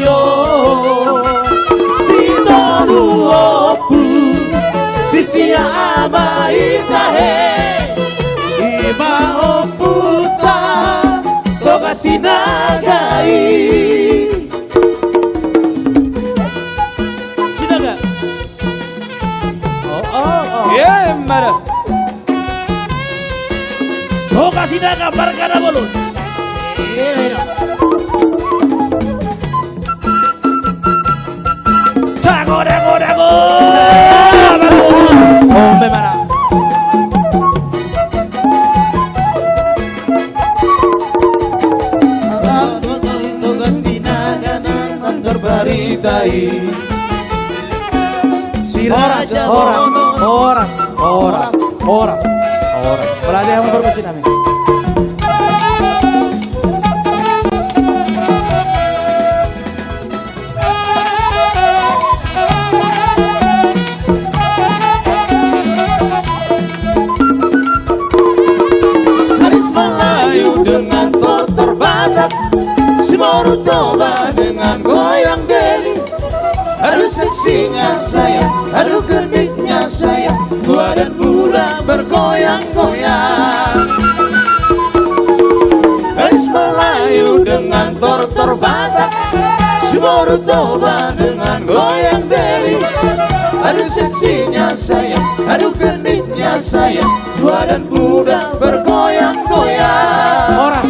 yo Sitoru opu Sisi ama itahe Ima oputa Toga sinagai Sinaga Yeah, mara. Toga sinaga barkada bolus Dago dago dago Ombe mara. Toga sinaga nang terbaritai Horas. Wala dia yang berbesi namin. Haris Melayu dengan kotor batak Si Morutoba dengan goyang beli Aduh seksinya sayang, aduh gendiknya sayang Tua dan muda bergoyang-goyang Haris Melayu dengan tortor batak Si Morutoba dengan goyang beli Aduh seksinya sayang, aduh gendiknya sayang Tua dan muda bergoyang-goyang Horas.